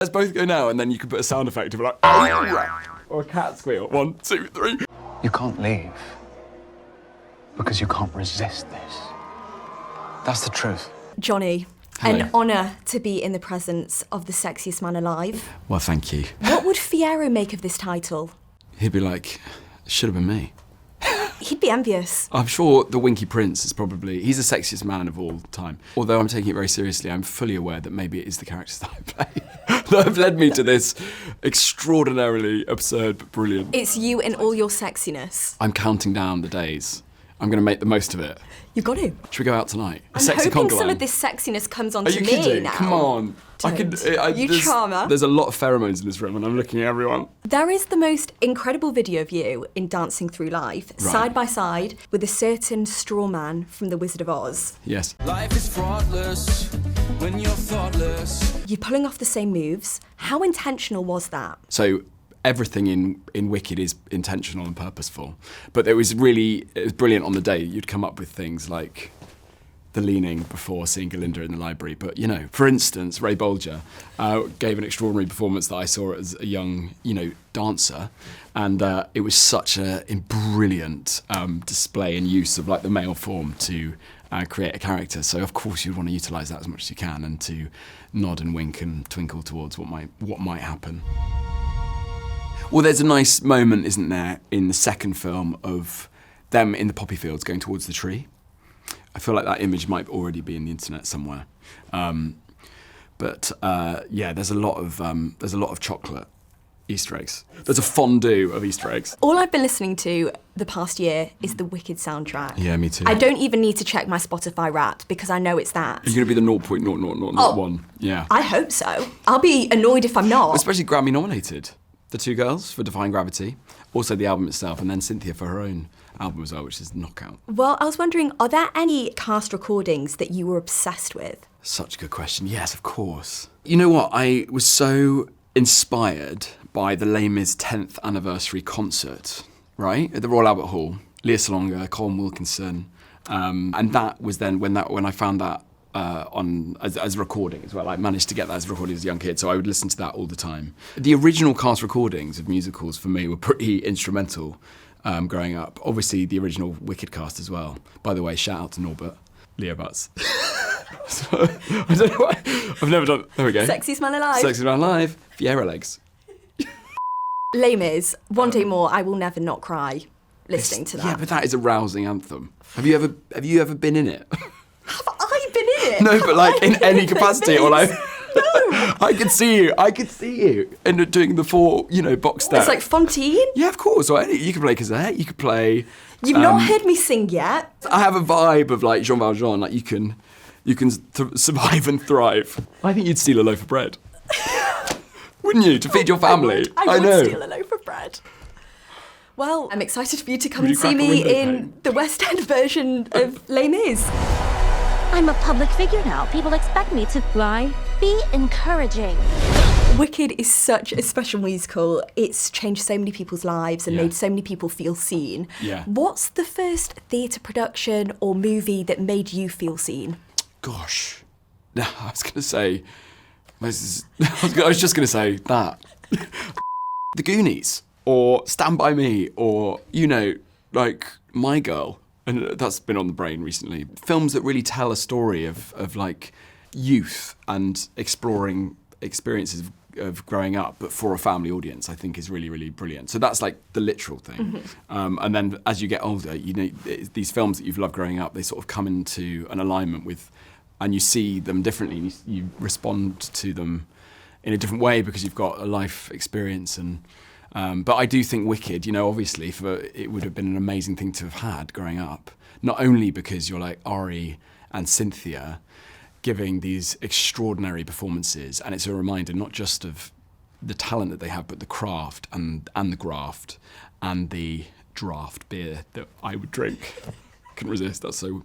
Let's both go now, and then you can put a sound effect of like, or a cat squeal. 1, 2, 3. You can't leave because you can't resist this. That's the truth. Johnny, Hello. an honour to be in the presence of the sexiest man alive. Well, thank you. What would Fiyero make of this title? He'd be like, should have been me. He'd be envious. I'm sure the Winky Prince is probably, he's the sexiest man of all time. Although I'm taking it very seriously, I'm fully aware that maybe it is the characters that I play that have led me to this extraordinarily absurd but brilliant. It's you in all your sexiness. I'm counting down the days. I'm going to make the most of it. You've got to. Should we go out tonight? I'm Sexy hoping conga some line. of this sexiness comes Are onto you me kidding? now. Come on. You there's, charmer. There's a lot of pheromones in this room and I'm looking at everyone. There is the most incredible video of you in Dancing Through Life, Right. side by side with a certain straw man from The Wizard of Oz. Yes. Life is fraughtless when you're thoughtless. You're pulling off the same moves. How intentional was that? So everything in Wicked is intentional and purposeful. But it was brilliant on the day. You'd come up with things like the leaning before seeing Galinda in the library. But, you know, for instance, Ray Bolger gave an extraordinary performance that I saw as a young, dancer. And it was such a brilliant display and use of, like, the male form to create a character. So, of course, you'd want to utilise that as much as you can and to nod and wink and twinkle towards what might happen. Well, there's a nice moment, isn't there, in the second film of them in the poppy fields going towards the tree. I feel like that image might already be in the internet somewhere. There's a lot of chocolate Easter eggs. There's a fondue of Easter eggs. All I've been listening to the past year is the Wicked soundtrack. Yeah, me too. I don't even need to check my Spotify Wrapped because I know it's that. You're going to be the 0.00001. Yeah. I hope so. I'll be annoyed if I'm not. Especially Grammy nominated. The two girls for Defying Gravity, also the album itself, and then Cynthia for her own album as well, which is Knockout. Well, I was wondering, are there any cast recordings that you were obsessed with? Such a good question. Yes, of course. You know what? I was so inspired by the Les Mis 10th anniversary concert, right? At the Royal Albert Hall. Lea Salonga, Colin Wilkinson. And that was then when I found that as a recording as well. I managed to get that as a recording as a young kid, so I would listen to that all the time. The original cast recordings of musicals for me were pretty instrumental growing up. Obviously, the original Wicked cast as well. By the way, shout out to Norbert, Leo Butts. So, I don't know why. I've never done. There we go. Sexiest Man Alive. Sexiest Man Alive. Fiera legs. Les Mis, One Day More, I Will Never Not Cry. Listening to that. Yeah, but that is a rousing anthem. Have you ever been in it? Have I been in it? No, but like in any capacity, or like. No. I could see you and doing the 4, box step. It's like Fontaine. Yeah, of course. Or you could play Cosette, you could play... You've not heard me sing yet. I have a vibe of like Jean Valjean, like you can survive and thrive. I think you'd steal a loaf of bread. Wouldn't you, to feed your family? I would know. steal a loaf of bread. Well, I'm excited for you to come Would and you see crack a me window in pane? the West End version of Les Mis. I'm a public figure now. People expect me to fly. Be encouraging. Wicked is such a special musical. It's changed so many people's lives and Yeah. made so many people feel seen. Yeah. What's the first theatre production or movie that made you feel seen? Gosh. No, I was going to say... I was just going to say that. The Goonies, or Stand By Me, or, like My Girl. And that's been on the brain recently. Films that really tell a story of like youth and exploring experiences of growing up, but for a family audience, I think is really, really brilliant. So that's like the literal thing. And then as you get older, these films that you've loved growing up, they sort of come into an alignment with, and you see them differently, and you respond to them in a different way because you've got a life experience. And but I do think Wicked, obviously, it would have been an amazing thing to have had growing up. Not only because you're like Ari and Cynthia giving these extraordinary performances, and it's a reminder not just of the talent that they have, but the craft and the graft and the draft beer that I would drink. Couldn't resist. That's so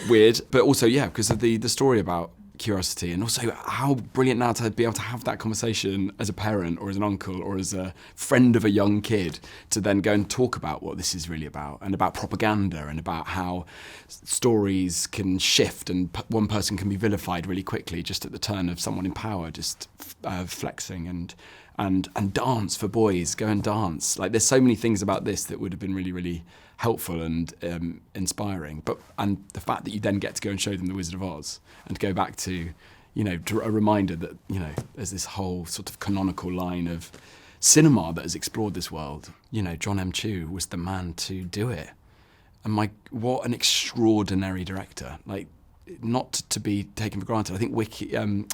weird. But also, yeah, because of the story about curiosity, and also how brilliant now to be able to have that conversation as a parent or as an uncle or as a friend of a young kid, to then go and talk about what this is really about, and about propaganda, and about how stories can shift and one person can be vilified really quickly just at the turn of someone in power, just flexing, and dance for boys, go and dance. Like, there's so many things about this that would have been really, really helpful and inspiring. And the fact that you then get to go and show them The Wizard of Oz, and go back to, a reminder that, there's this whole sort of canonical line of cinema that has explored this world. John M. Chu was the man to do it. And what an extraordinary director. Like, not to be taken for granted. I think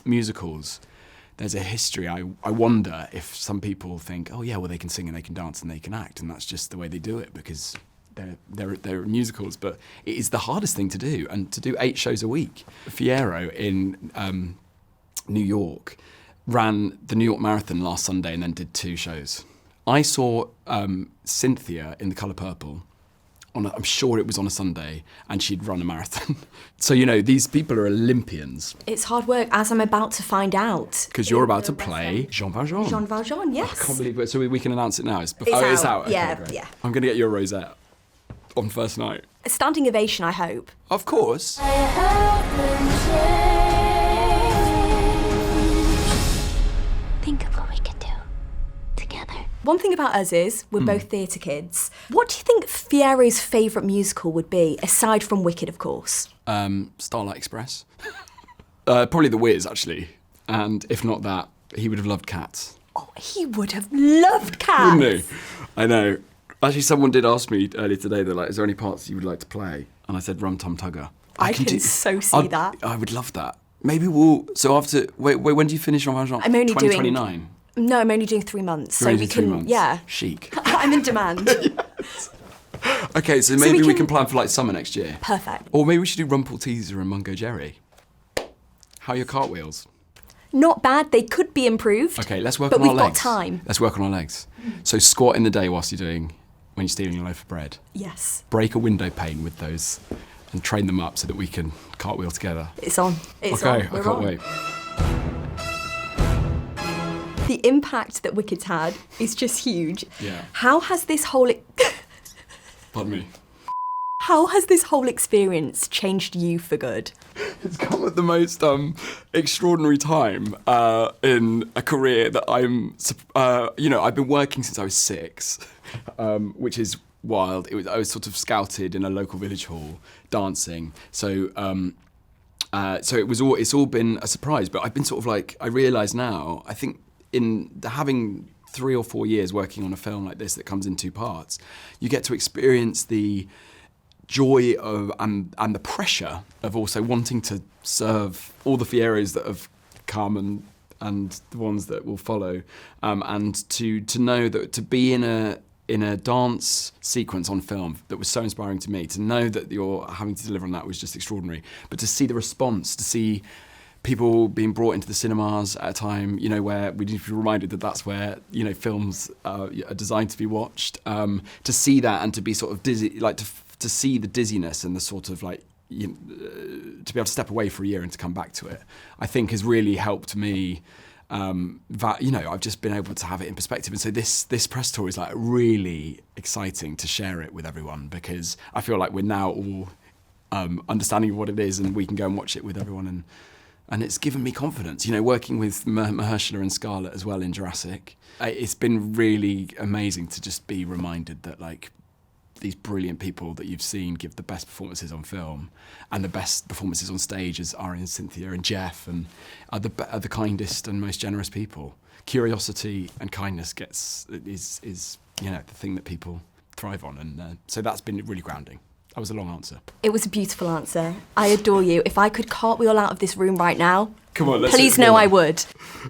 musicals, there's a history. I wonder if some people think, oh yeah, well, they can sing and they can dance and they can act, and that's just the way they do it because they're musicals. But it is the hardest thing to do, and to do 8 shows a week. Fierro in New York ran the New York Marathon last Sunday and then did 2 shows. I saw Cynthia in The Colour Purple. I'm sure it was on a Sunday, and she'd run a marathon. So, these people are Olympians. It's hard work, as I'm about to find out. Because you're about to play Jean Valjean. Jean Valjean, yes. I can't believe it. So we can announce it now. It's out. Okay, yeah, great. yeah. I'm going to get you a rosette on first night. A standing ovation, I hope. Of course. Think of what we could do together. One thing about us is we're both theatre kids. What do you think Fierro's favourite musical would be, aside from Wicked, of course? Starlight Express. Probably The Wiz, actually. And if not that, he would have loved Cats. Oh, he would have loved Cats. Wouldn't he? I know. Actually, someone did ask me earlier today, they're like, is there any parts you would like to play? And I said Rum Tum Tugger. I can so see that. I would love that. Maybe so after, wait, when do you finish Jean Valjean? I'm only 2029? No, I'm only doing 3 months. You're so only we doing 3 can, months. yeah. Chic. I'm in demand. Okay, so maybe we can plan for like summer next year. Perfect. Or maybe we should do Rumpel Teaser and Mungo Jerry. How are your cartwheels? Not bad. They could be improved. Okay, let's work but on our we've legs. got time. Let's work on our legs. So squat in the day when you're stealing your loaf of bread. Yes. Break a window pane with those and train them up so that we can cartwheel together. It's on. It's Okay, on. We're I can't on. wait. The impact that Wicked's had is just huge. Yeah. How has this whole Pardon me. How has this whole experience changed you for good? It's come at the most extraordinary time in a career that I've been working since I was 6, which is wild. I was sort of scouted in a local village hall dancing. So it's all been a surprise. But I've been sort of like, I realise now, I think in having 3 or 4 years working on a film like this that comes in 2 parts, you get to experience the joy of and the pressure of also wanting to serve all the Fierros that have come and the ones that will follow, and to know that to be in a dance sequence on film that was so inspiring to me, to know that you're having to deliver on that was just extraordinary. But to see the response, to see people being brought into the cinemas at a time, where we need to be reminded that that's where, films are designed to be watched. To see that and to be sort of dizzy, like to see the dizziness and the sort of like, to be able to step away for a year and to come back to it, I think has really helped me. I've just been able to have it in perspective. And so this press tour is like really exciting to share it with everyone, because I feel like we're now all understanding of what it is, and we can go and watch it with everyone. And it's given me confidence, working with Mahershala and Scarlett as well in Jurassic. It's been really amazing to just be reminded that like these brilliant people that you've seen give the best performances on film and the best performances on stage as Ari and Cynthia and Jeff and are the kindest and most generous people. Curiosity and kindness is the thing that people thrive on, and so that's been really grounding. That was a long answer. It was a beautiful answer. I adore you. If I could cartwheel out of this room right now, come on, please know I would.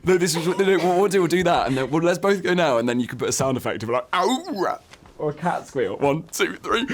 No, we'll do that, and then let's both go now, and then you can put a sound effect of like, ow, or a cat squeal. 1, 2, 3.